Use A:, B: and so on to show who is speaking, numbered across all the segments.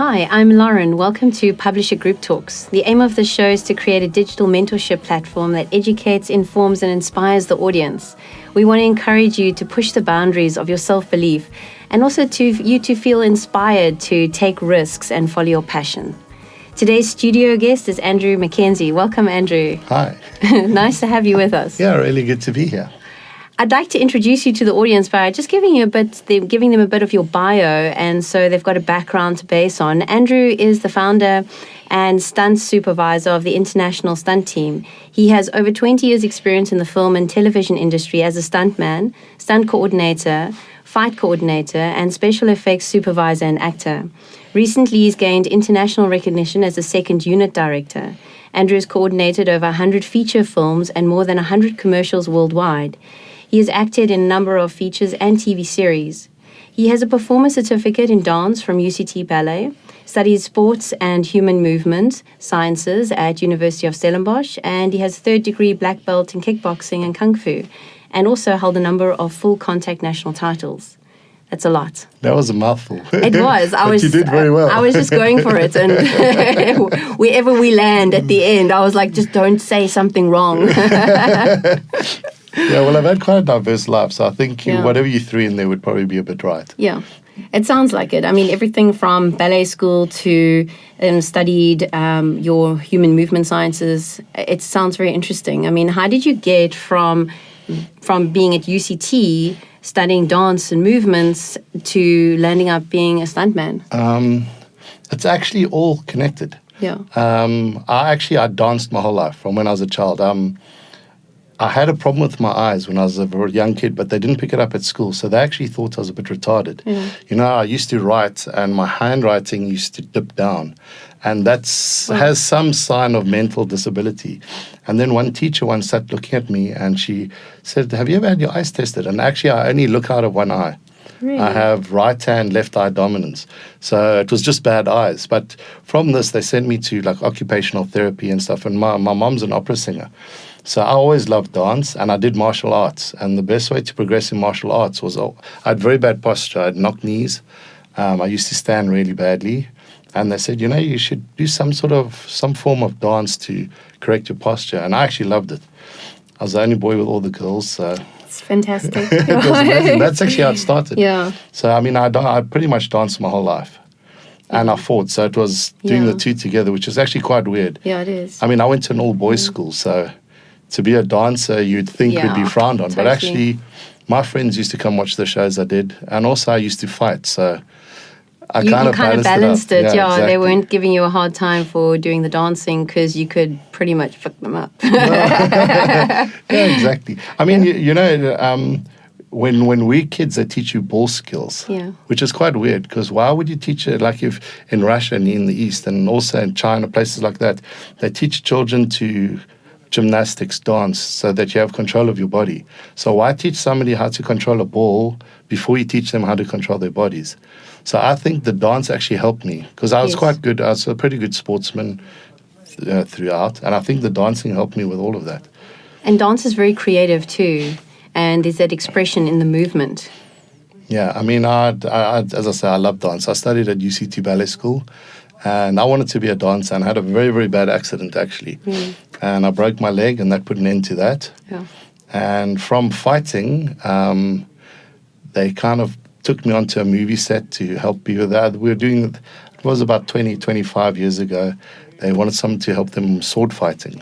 A: Hi, I'm Lauren. Welcome to Publisher Group Talks. The aim of the show is to create a digital mentorship platform that educates, informs, and inspires the audience. We want to encourage you to push the boundaries of your self-belief and also to feel inspired to take risks and follow your passion. Today's studio guest is Andrew McKenzie. Welcome, Andrew.
B: Hi.
A: Nice to have you with us.
B: Yeah, really good to be here.
A: I'd like to introduce you to the audience by just giving them a bit of your bio, and so they've got a background to base on. Andrew is the founder and stunt supervisor of the international stunt team. He has over 20 years' experience in the film and television industry as a stuntman, stunt coordinator, fight coordinator, and special effects supervisor and actor. Recently, he's gained international recognition as a second unit director. Andrew has coordinated over 100 feature films and more than 100 commercials worldwide. He has acted in a number of features and TV series. He has a performer certificate in dance from UCT Ballet, studied sports and human movement sciences at University of Stellenbosch, and he has third-degree black belt in kickboxing and kung fu, and also held a number of full contact national titles. That's a lot.
B: That was a mouthful.
A: It was.
B: You did very well.
A: I was just going for it, and wherever we land at the end, I was like, just don't say something wrong.
B: Yeah, well, I've had quite a diverse life, so I think whatever you threw in there would probably be a bit right.
A: Yeah, it sounds like it. I mean, everything from ballet school to studied your human movement sciences. It sounds very interesting. I mean, how did you get from being at UCT, studying dance and movements, to landing up being a stuntman?
B: It's actually all connected.
A: Yeah.
B: I danced my whole life from when I was a child. I had a problem with my eyes when I was a very young kid, but they didn't pick it up at school, so they actually thought I was a bit retarded.
A: Yeah.
B: You know, I used to write, and my handwriting used to dip down, and has some sign of mental disability. And then one teacher once sat looking at me, and she said, "Have you ever had your eyes tested?" And actually, I only look out of one eye.
A: Really?
B: I have right hand, left eye dominance. So it was just bad eyes. But from this, they sent me to like occupational therapy and stuff. And my mom's an opera singer. So I always loved dance, and I did martial arts. And the best way to progress in martial arts was I had very bad posture. I had knock knees. I used to stand really badly. And they said, you should do some form of dance to correct your posture. And I actually loved it. I was the only boy with all the girls, so...
A: It's fantastic.
B: It was amazing. That's actually how it started.
A: Yeah.
B: So, I mean, I pretty much danced my whole life. And I fought. So it was doing the two together, which is actually quite weird.
A: Yeah, it is.
B: I mean, I went to an all-boys school, so to be a dancer, you'd think would be frowned on.
A: Totally.
B: But actually, my friends used to come watch the shows I did. And also, I used to fight, so...
A: You kind of balanced it. Yeah,
B: exactly.
A: They weren't giving you a hard time for doing the dancing because you could pretty much fuck them up.
B: Yeah, exactly. I mean, when we're kids, they teach you ball skills, which is quite weird because why would you teach it? Like if in Russia and in the East and also in China, places like that, they teach children to gymnastics, dance, so that you have control of your body. So why teach somebody how to control a ball before you teach them how to control their bodies? So I think the dance actually helped me because I was quite good. I was a pretty good sportsman throughout, and I think the dancing helped me with all of that.
A: And dance is very creative too, and there's that expression in the movement.
B: Yeah, I mean, as I say, I love dance. I studied at UCT Ballet School, and I wanted to be a dancer, and I had a very, very bad accident actually. And I broke my leg, and that put an end to that. Yeah. And from fighting, they kind of took me onto a movie set to help me with that. It was about 25 years ago. They wanted someone to help them sword fighting.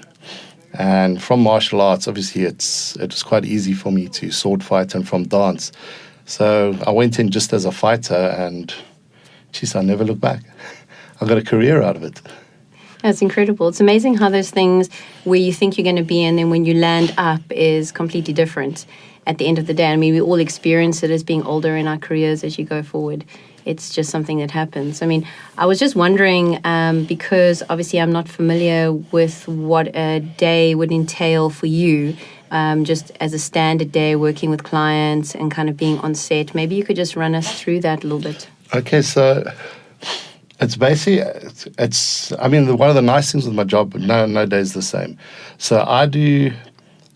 B: And from martial arts, obviously, it was quite easy for me to sword fight, and from dance. So I went in just as a fighter, and geez, I never looked back. I got a career out of it.
A: That's incredible. It's amazing how those things where you think you're going to be and then when you land up is completely different at the end of the day. I mean, we all experience it as being older in our careers as you go forward. It's just something that happens. I mean, I was just wondering, because obviously I'm not familiar with what a day would entail for you, just as a standard day working with clients and kind of being on set. Maybe you could just run us through that a little bit.
B: Okay, so... It's basically, I mean, one of the nice things with my job, no day is the same. So I do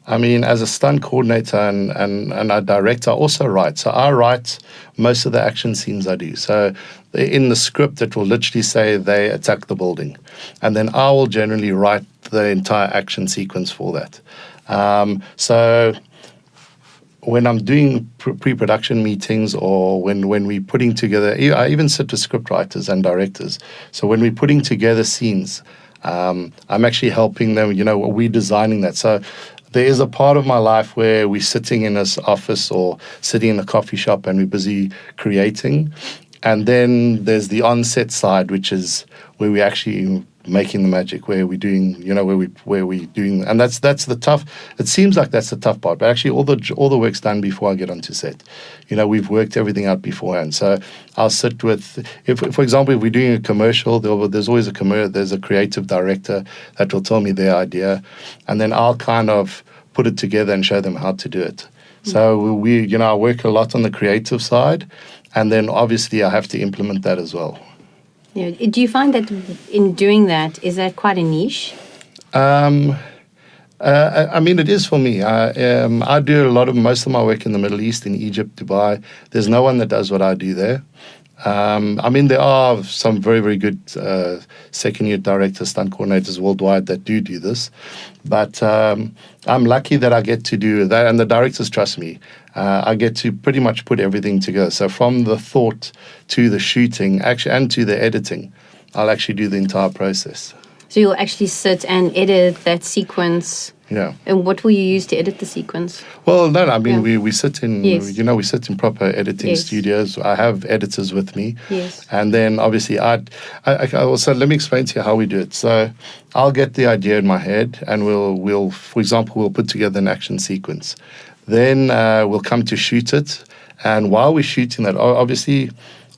B: I mean, as a stunt coordinator and a director, I also write. So I write most of the action scenes I do. So in the script, it will literally say they attack the building. And then I will generally write the entire action sequence for that. So when I'm doing pre-production meetings or when we're putting together, I even sit with script writers and directors. So when we're putting together scenes, I'm actually helping them, we're designing that. So there is a part of my life where we're sitting in this office or sitting in a coffee shop and we're busy creating. And then there's the on-set side, which is where we're actually making the magic, where we're doing, where we're doing, and that's the tough. It seems like that's the tough part, but actually all the work's done before I get onto set. We've worked everything out beforehand. So I'll sit with, if for example, if we're doing a commercial, there's always there's a creative director that will tell me their idea, and then I'll kind of put it together and show them how to do it. So I work a lot on the creative side, and then obviously I have to implement that as well.
A: Yeah. Do you find that in doing that, is that quite a niche?
B: I mean, it is for me. I do most of my work in the Middle East, in Egypt, Dubai. There's no one that does what I do there. I mean, there are some very, very good second-year directors, stunt coordinators worldwide that do this. But I'm lucky that I get to do that, and the directors trust me. I get to pretty much put everything together. So from the thought to the shooting, actually, and to the editing, I'll actually do the entire process.
A: So you'll actually sit and edit that sequence.
B: Yeah.
A: And what will you use to edit the sequence?
B: Well, no, I mean, we sit in,
A: Yes.
B: we sit in proper editing
A: Yes.
B: studios. I have editors with me.
A: Yes.
B: And then obviously I also, let me explain to you how we do it. So I'll get the idea in my head and we'll for example, we'll put together an action sequence. Then we'll come to shoot it. And while we're shooting that, obviously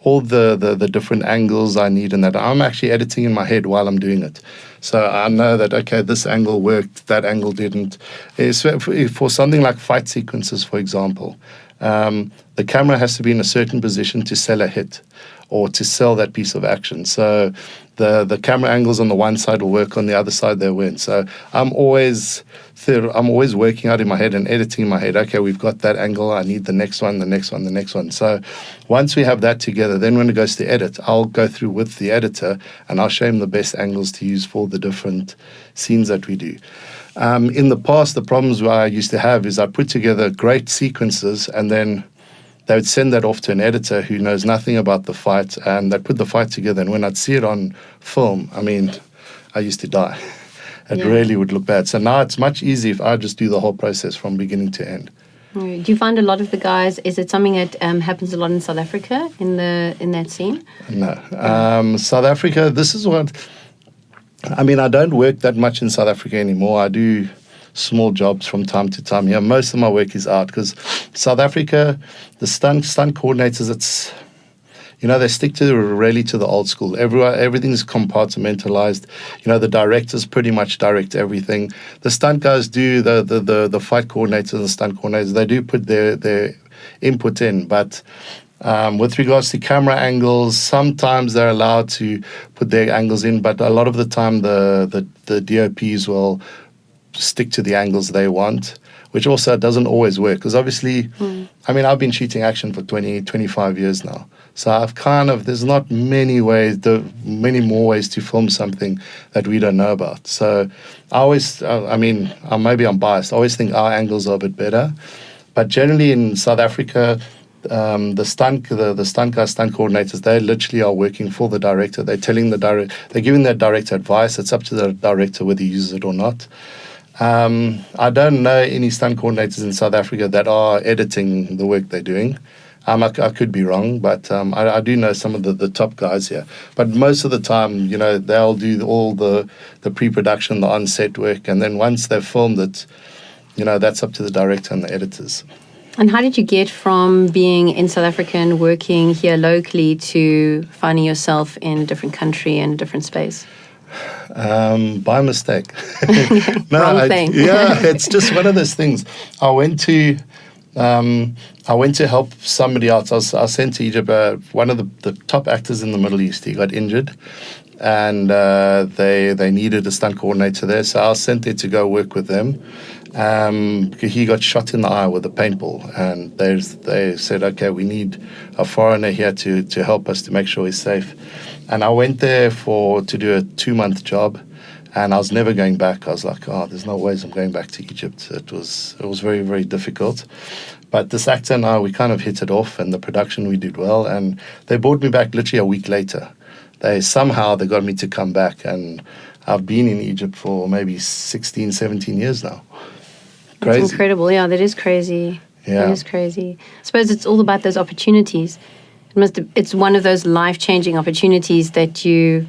B: all the different angles I need and that, I'm actually editing in my head while I'm doing it. So I know that, okay, this angle worked, that angle didn't. For something like fight sequences, for example, the camera has to be in a certain position to sell a hit or to sell that piece of action. So the camera angles on the one side will work, on the other side they won't. So I'm always working out in my head and editing in my head. Okay, we've got that angle. I need the next one, the next one, the next one. So once we have that together, then when it goes to edit, I'll go through with the editor and I'll show him the best angles to use for the different scenes that we do. In the past, the problems I used to have is I put together great sequences and then they would send that off to an editor who knows nothing about the fight, and they'd put the fight together. And when I'd see it on film, I mean, I used to die. It really would look bad. So now it's much easier if I just do the whole process from beginning to end.
A: Do you find a lot of the guys, is it something that happens a lot in South Africa in that scene?
B: No. South Africa, this is what... I mean, I don't work that much in South Africa anymore. I do small jobs from time to time here. Most of my work is out because South Africa, the stunt coordinators, it's, they stick really to the old school. Everything's compartmentalized. The directors pretty much direct everything. The stunt guys do, the fight coordinators and the stunt coordinators, they do put their input in, but with regards to camera angles, sometimes they're allowed to put their angles in, but a lot of the time the DOPs will stick to the angles they want, which also doesn't always work because obviously, I mean, I've been shooting action for 25 years now. So there's not many more ways to film something that we don't know about. So I always, maybe I'm biased, I always think our angles are a bit better. But generally in South Africa, the stunt guys, stunt coordinators, they literally are working for the director. They're telling they're giving that director advice. It's up to the director whether he uses it or not. I don't know any stunt coordinators in South Africa that are editing the work they're doing. I could be wrong, but I do know some of the top guys here. But most of the time, they'll do all the pre-production, the on-set work, and then once they've filmed it, that's up to the director and the editors.
A: And how did you get from being in South Africa and working here locally to finding yourself in a different country and a different space?
B: By mistake.
A: Wrong thing.
B: Yeah, it's just one of those things. I went to help somebody else. I was sent to Egypt. One of the top actors in the Middle East, he got injured, and they needed a stunt coordinator there. So I was sent there to go work with them. He got shot in the eye with a paintball, and they said, okay, we need a foreigner here to help us to make sure he's safe. And I went there to do a 2-month job, and I was never going back. I was like, oh, there's no ways I'm going back to Egypt. It was very, very difficult. But this actor and I, we kind of hit it off, and the production we did well, and they brought me back literally a week later. They got me to come back, and I've been in Egypt for maybe 16, 17 years now. Crazy.
A: That's incredible. Yeah, that is crazy.
B: Yeah.
A: That is crazy. I suppose it's all about those opportunities. It's one of those life-changing opportunities that you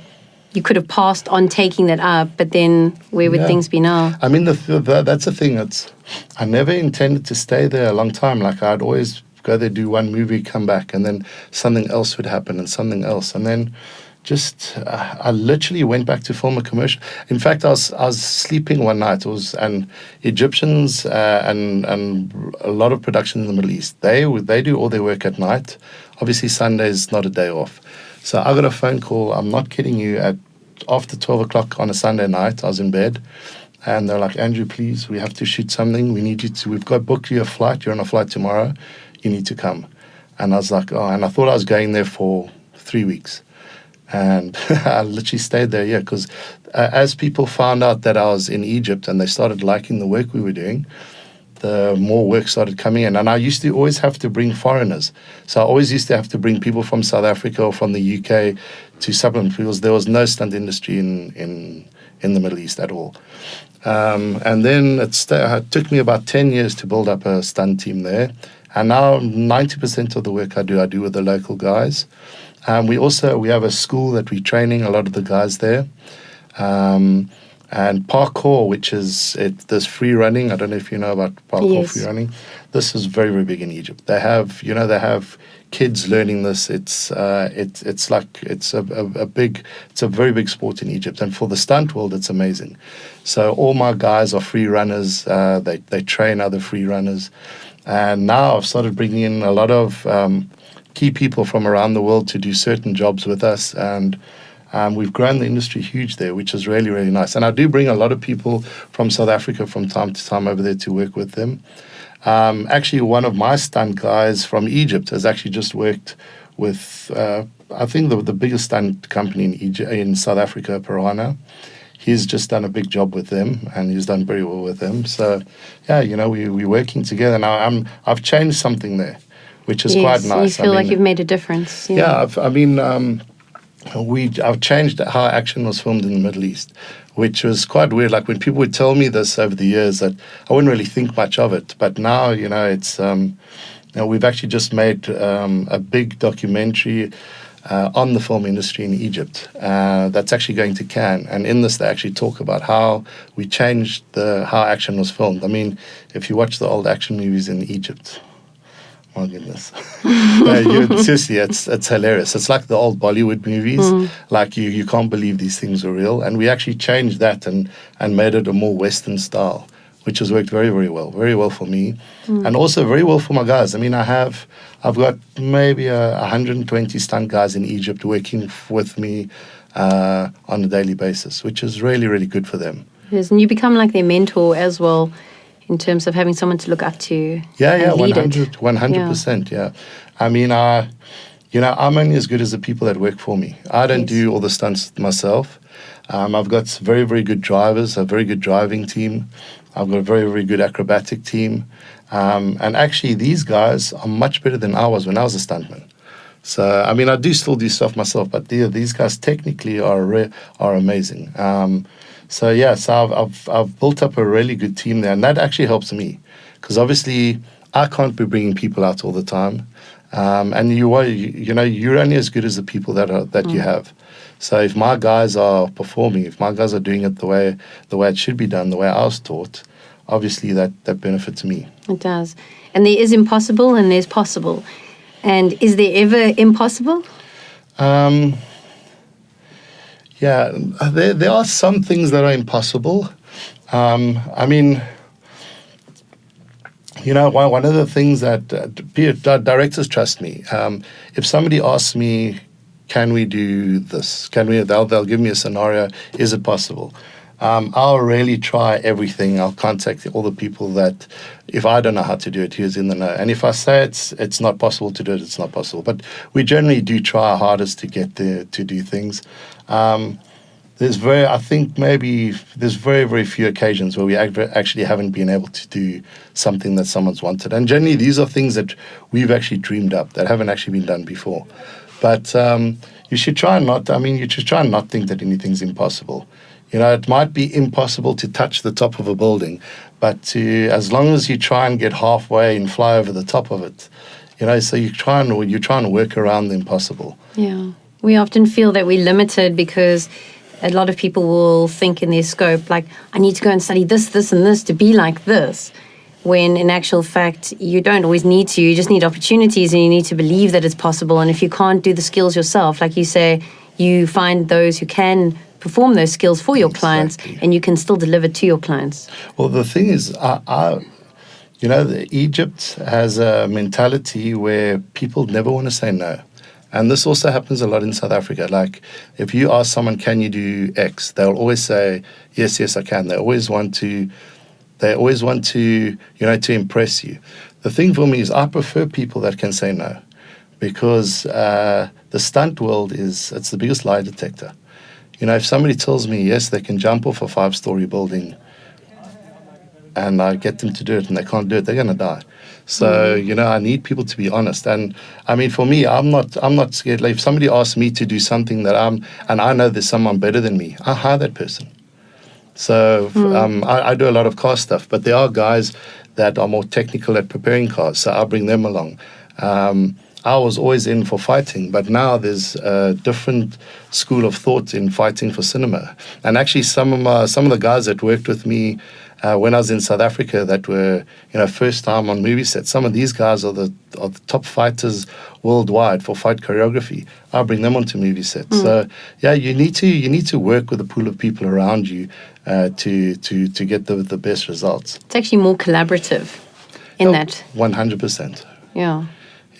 A: could have passed on taking that up, but then where would things be now?
B: I mean, that's the thing. I never intended to stay there a long time. Like, I'd always go there, do one movie, come back, and then something else would happen, and something else, and then I literally went back to film a commercial. In fact, I was sleeping one night. And Egyptians and a lot of production in the Middle East, they do all their work at night. Obviously, Sunday is not a day off. So I got a phone call, I'm not kidding you, at after 12 o'clock on a Sunday night. I was in bed, and they're like, Andrew, please, we have to shoot something. We've got booked you a flight. You're on a flight tomorrow. You need to come. And I was like, oh, and I thought I was going there for 3 weeks. And I literally stayed there, because as people found out that I was in Egypt and they started liking the work we were doing, the more work started coming in. And I used to always have to bring foreigners. So I always used to have to bring people from South Africa or from the UK to supplement, because there was no stunt industry in the Middle East at all. And then it took me about 10 years to build up a stunt team there. And now 90% of the work I do with the local guys. We have a school that we're training a lot of the guys there. And parkour, which is this free running. I don't know if you know about parkour free running. This is very, very big in Egypt. They have kids learning this. It's a very big sport in Egypt. And for the stunt world, it's amazing. So all my guys are free runners. They train other free runners. And now I've started bringing in a lot of key people from around the world to do certain jobs with us, and we've grown the industry huge there, which is really, really nice. And I do bring a lot of people from South Africa from time to time over there to work with them. Actually, one of my stunt guys from Egypt has actually just worked with, I think, the biggest stunt company in South Africa, Piranha. He's just done a big job with them, and he's done very well with them. So, we're working together now. I've changed something there, which is quite nice.
A: You feel like you've made a difference.
B: I've changed how action was filmed in the Middle East, which was quite weird. Like, when people would tell me this over the years, that I wouldn't really think much of it. But now, it's we've actually just made a big documentary on the film industry in Egypt. That's actually going to Cannes, and in this they actually talk about how we changed how action was filmed. I mean, if you watch the old action movies in Egypt, my goodness. Seriously, it's hilarious. It's like the old Bollywood movies. Like, you can't believe these things are real. And we actually changed that and made it a more Western style, which has worked very, very well for me. And also very well for my guys. I mean, I've got maybe 120 stunt guys in Egypt working with me on a daily basis, which is really, really good for them.
A: Yes, and you become like their mentor as well, in terms of having someone to look up to.
B: Yeah, 100%. Yeah. I mean, I'm only as good as the people that work for me. I don't do all the stunts myself. I've got very, very good drivers, a very good driving team. I've got a very, very good acrobatic team. And actually, these guys are much better than I was when I was a stuntman. So, I mean, I do still do stuff myself, but these guys technically are amazing. So I've built up a really good team there, and that actually helps me, because obviously I can't be bringing people out all the time, and you're only as good as the people that you have. So if my guys are performing, if my guys are doing it the way it should be done, the way I was taught, obviously that benefits me.
A: It does, and there is impossible and there's possible, and is there ever impossible?
B: Yeah, there are some things that are impossible. I mean, one of the things that directors trust me. If somebody asks me, can we do this? They'll give me a scenario. Is it possible? I'll really try everything. I'll contact all the people that, if I don't know how to do it, who's in the know. And if I say it's not possible to do it, it's not possible. But we generally do try our hardest to get there to do things. There's very, very few occasions where we actually haven't been able to do something that someone's wanted. And generally, these are things that we've actually dreamed up that haven't actually been done before. But you should try and not think that anything's impossible. It might be impossible to touch the top of a building, but as long as you try and get halfway and fly over the top of it, so you're trying to work around the impossible.
A: Yeah. We often feel that we're limited because a lot of people will think in their scope, like, I need to go and study this, this, and this to be like this. When in actual fact, you don't always need to. You just need opportunities, and you need to believe that it's possible. And if you can't do the skills yourself, like you say, you find those who can perform those skills for your clients, and you can still deliver to your clients.
B: Well, the thing is, Egypt has a mentality where people never want to say no. And this also happens a lot in South Africa. Like, if you ask someone, can you do X? They'll always say, yes, I can. They always want to, to impress you. The thing for me is I prefer people that can say no, because the stunt world it's the biggest lie detector. If somebody tells me, yes, they can jump off a 5-story building, and I get them to do it and they can't do it, they're going to die. So, I need people to be honest. And I mean, for me, I'm not scared. Like, if somebody asks me to do something and I know there's someone better than me, I hire that person. So I do a lot of car stuff, but there are guys that are more technical at preparing cars, so I'll bring them along. I was always in for fighting, but now there's a different school of thought in fighting for cinema. And actually, some of the guys that worked with me when I was in South Africa that were, first time on movie sets, some of these guys are the top fighters worldwide for fight choreography. I'll bring them onto movie sets. So yeah, you need to work with a pool of people around you to get the best results.
A: It's actually more collaborative in that.
B: 100%.
A: Yeah.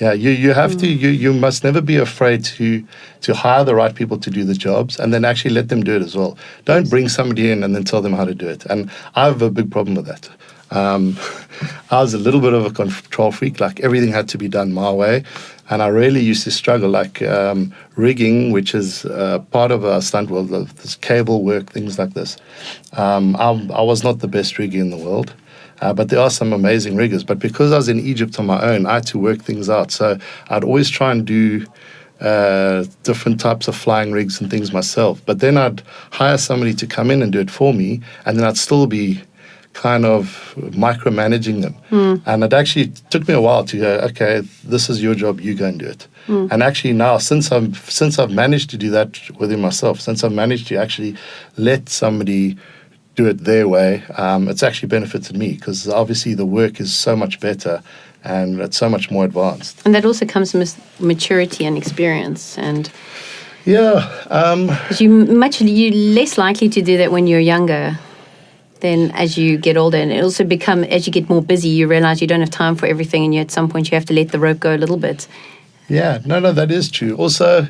B: Yeah, you have to. You must never be afraid to hire the right people to do the jobs, and then actually let them do it as well. Don't bring somebody in and then tell them how to do it. And I have a big problem with that. I was a little bit of a control freak. Like, everything had to be done my way, and I really used to struggle. Like rigging, which is part of our stunt world, this cable work, things like this. I was not the best rigger in the world. But there are some amazing riggers. But because I was in Egypt on my own, I had to work things out. So I'd always try and do different types of flying rigs and things myself. But then I'd hire somebody to come in and do it for me, and then I'd still be kind of micromanaging them. And it actually took me a while to go, okay, this is your job, you go and do it. And actually now, since I've managed to do that within myself, since I've managed to actually let somebody do it their way, it's actually benefited me, because obviously the work is so much better and it's so much more advanced.
A: And that also comes with maturity and experience. And
B: yeah,
A: you're less likely to do that when you're younger than as you get older. And it also as you get more busy, you realize you don't have time for everything, and at some point you have to let the rope go a little bit.
B: Yeah, no, that is true. Also,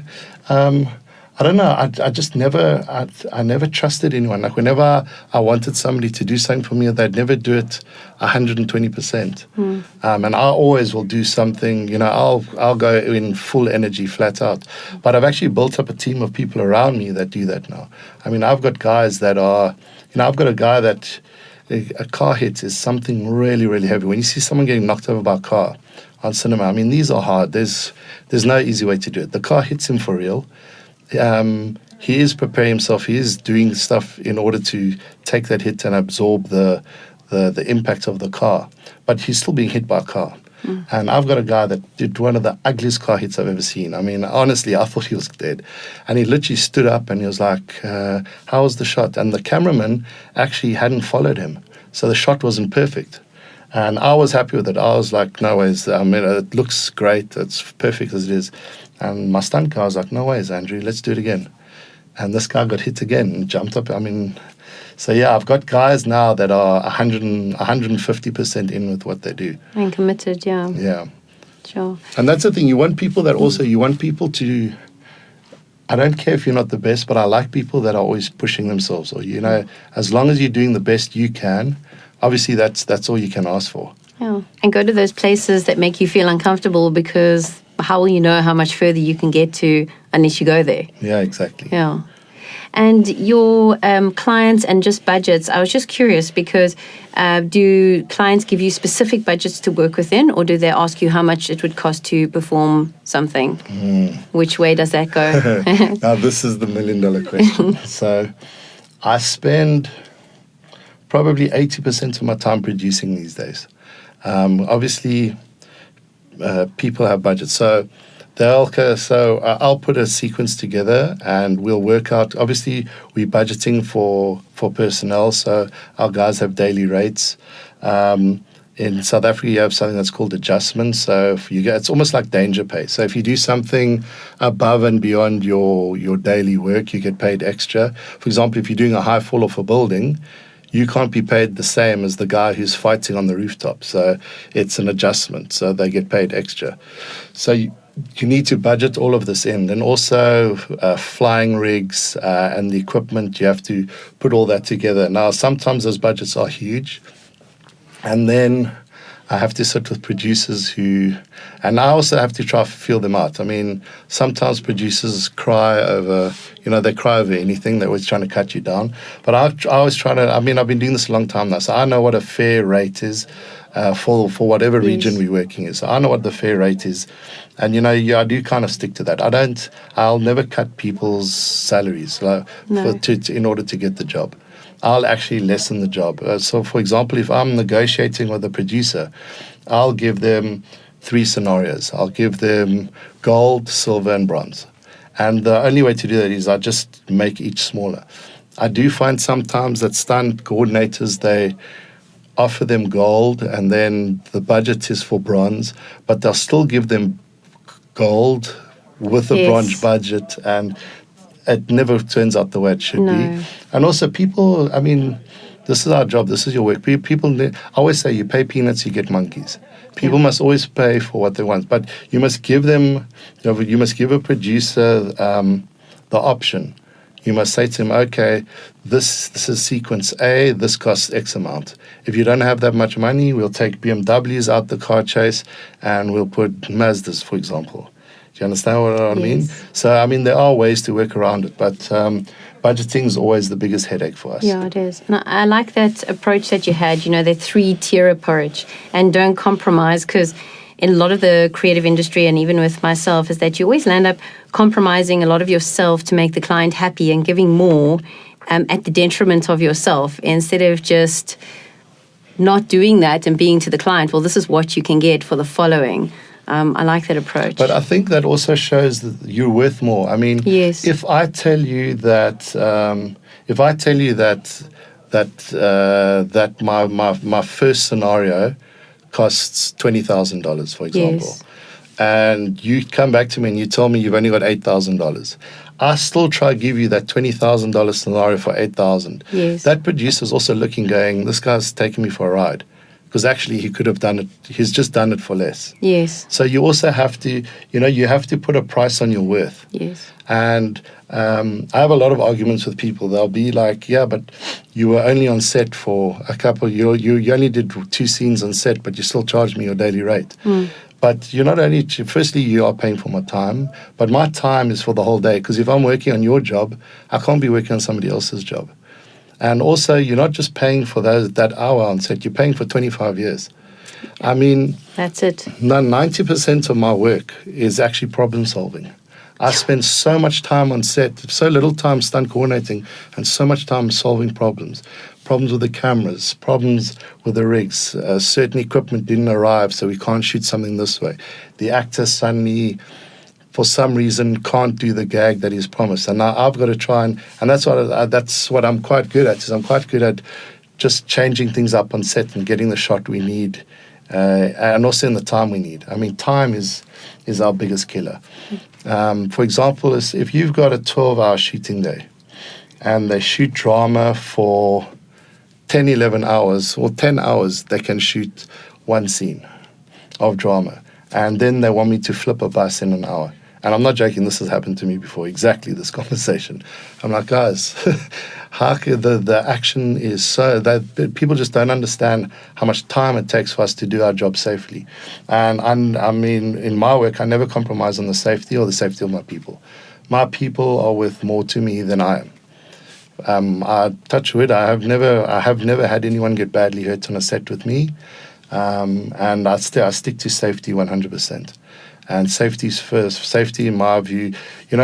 B: I don't know. I just never trusted anyone. Like, whenever I wanted somebody to do something for me, they'd never do it 120%. And I always will do something. I'll go in full energy, flat out. But I've actually built up a team of people around me that do that now. I mean, I've got guys that are. I've got a guy that a car hit is something really, really heavy. When you see someone getting knocked over by a car on cinema, I mean, these are hard. There's no easy way to do it. The car hits him for real. He is preparing himself. He is doing stuff in order to take that hit and absorb the impact of the car. But he's still being hit by a car. And I've got a guy that did one of the ugliest car hits I've ever seen. I mean, honestly, I thought he was dead. And he literally stood up and he was like, how was the shot? And the cameraman actually hadn't followed him. So the shot wasn't perfect. And I was happy with it. I was like, no ways. I mean, it looks great. It's perfect as it is. And my stunt guy was like, no ways, Andrew, let's do it again. And this guy got hit again and jumped up. I mean, so yeah, I've got guys now that are 150% in with what they do.
A: And committed, yeah.
B: Yeah.
A: Sure.
B: And that's the thing. You want people that also, you want people to I don't care if you're not the best, but I like people that are always pushing themselves. Or, as long as you're doing the best you can, obviously that's all you can ask for.
A: Yeah. And go to those places that make you feel uncomfortable, because how will you know how much further you can get to unless you go there?
B: Yeah, exactly.
A: Yeah. And your clients and just budgets, I was just curious because do clients give you specific budgets to work within, or do they ask you how much it would cost to perform something? Which way does that go?
B: Now, this is the $1 million question. So I spend probably 80% of my time producing these days. Obviously, people have budgets. So I'll put a sequence together and we'll work out. Obviously, we're budgeting for personnel, so our guys have daily rates. In South Africa, you have something that's called adjustments. So it's almost like danger pay. So if you do something above and beyond your daily work, you get paid extra. For example, if you're doing a high fall off a building, you can't be paid the same as the guy who's fighting on the rooftop. So it's an adjustment. So they get paid extra. So you need to budget all of this in. And also flying rigs and the equipment, you have to put all that together. Now, sometimes those budgets are huge. And then I have to sit with producers and I also have to try to feel them out. I mean, sometimes producers cry over, they cry over anything. They're always trying to cut you down. But I always try to, I've been doing this a long time now, so I know what a fair rate is for whatever region we're working in. So I know what the fair rate is. And, I do kind of stick to that. I'll never cut people's salaries in order to get the job. I'll actually lessen the job. So, for example, if I'm negotiating with a producer, I'll give them 3 scenarios. I'll give them gold, silver, and bronze. And the only way to do that is I just make each smaller. I do find sometimes that stunt coordinators, they offer them gold and then the budget is for bronze, but they'll still give them gold with a bronze budget, and it never turns out the way it should be. And also people, this is our job, this is your work. I always say you pay peanuts, you get monkeys. People must always pay for what they want, but you must give them, you must give a producer the option. You must say to him, okay, this is sequence A, this costs X amount. If you don't have that much money, we'll take BMWs out the car chase and we'll put Mazdas, for example. Do you understand what I mean? So, there are ways to work around it, but budgeting is always the biggest headache for us.
A: Yeah, it is. And I like that approach that you had, the 3-tier approach, and don't compromise, because in a lot of the creative industry, and even with myself, is that you always land up compromising a lot of yourself to make the client happy and giving more at the detriment of yourself, instead of just not doing that and being to the client, well, this is what you can get for the following. I like that approach.
B: But I think that also shows that you're worth more.
A: Yes.
B: If I tell you that my first scenario costs $20,000, for example, and you come back to me and you tell me you've only got $8,000, I still try to give you that $20,000 scenario for $8,000.
A: Yes.
B: That producer's also looking, going, this guy's taking me for a ride. Because actually he could have done it, he's just done it for less.
A: Yes.
B: So you also have to, you have to put a price on your worth.
A: Yes.
B: And I have a lot of arguments with people. They'll be like, yeah, but you were only on set for a couple, you only did 2 scenes on set, but you still charged me your daily rate. But you're not only, firstly, you are paying for my time, but my time is for the whole day. Because if I'm working on your job, I can't be working on somebody else's job. And also, you're not just paying for that hour on set, you're paying for 25 years.
A: That's it.
B: 90% of my work is actually problem solving. I spend so much time on set, so little time stunt coordinating, and so much time solving problems. Problems with the cameras, problems with the rigs. Certain equipment didn't arrive, so we can't shoot something this way. The actor suddenly, for some reason, can't do the gag that he's promised. And now I've got to try and that's what I'm quite good at, is I'm quite good at just changing things up on set and getting the shot we need, and also in the time we need. Time is our biggest killer. For example, if you've got a 12-hour shooting day and they shoot drama for 10, 11 hours or 10 hours, they can shoot 1 scene of drama. And then they want me to flip a bus in an hour. And I'm not joking, this has happened to me before, exactly this conversation. I'm like, guys, how could the action is so that people just don't understand how much time it takes for us to do our job safely. And I mean, in my work, I never compromise on the safety or the safety of my people. My people are worth more to me than I am. I touch wood, I have never had anyone get badly hurt on a set with me. And I stick to safety 100%. And safety's first. Safety, in my view, we're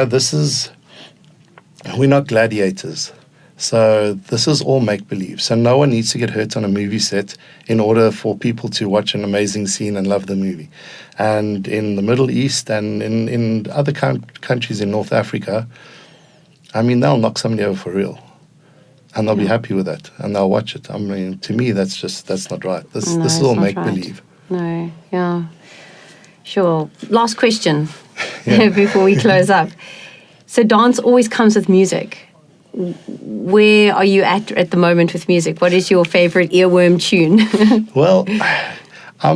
B: not gladiators. So this is all make-believe. So no one needs to get hurt on a movie set in order for people to watch an amazing scene and love the movie. And in the Middle East and in other countries in North Africa, I mean, they'll knock somebody over for real. And they'll be happy with that. And they'll watch it. I mean, to me, that's not right. This is all make-believe.
A: Right. No, yeah. Sure. Last question before we close up. So dance always comes with music. Where are you at the moment with music? What is your favorite earworm tune?
B: Well, I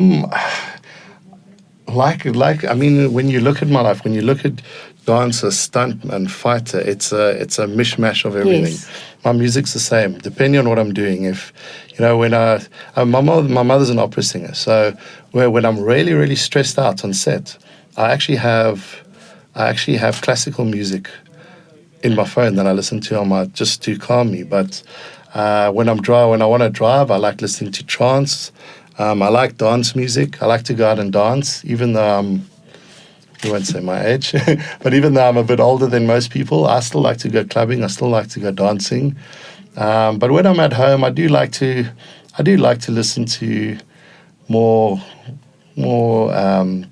B: mean, when you look at my life, when you look at dancer, stunt, and fighter, it's a mishmash of everything.
A: Yes.
B: My music's the same, depending on what I'm doing. If when my mother's an opera singer, so when I'm really, really stressed out on set, I actually have classical music in my phone that I listen to just to calm me. But when I want to drive, I like listening to trance. I like dance music. I like to go out and dance, even though I won't say my age, but even though I'm a bit older than most people, I still like to go clubbing. I still like to go dancing. But when I'm at home, I do like to listen to more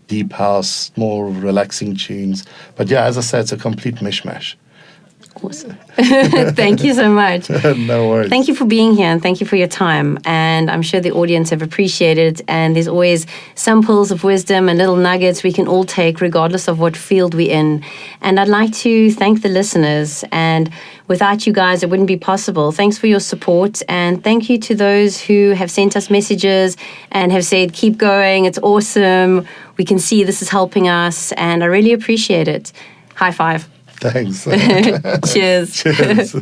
B: deep house, more relaxing tunes. But yeah, as I said, it's a complete mishmash.
A: Awesome. Thank you so much.
B: No worries.
A: Thank you for being here and thank you for your time. And I'm sure the audience have appreciated it. And there's always some pearls of wisdom and little nuggets we can all take regardless of what field we're in. And I'd like to thank the listeners. And without you guys, it wouldn't be possible. Thanks for your support. And thank you to those who have sent us messages and have said, keep going. It's awesome. We can see this is helping us. And I really appreciate it. High five.
B: Thanks.
A: Cheers.
B: Cheers.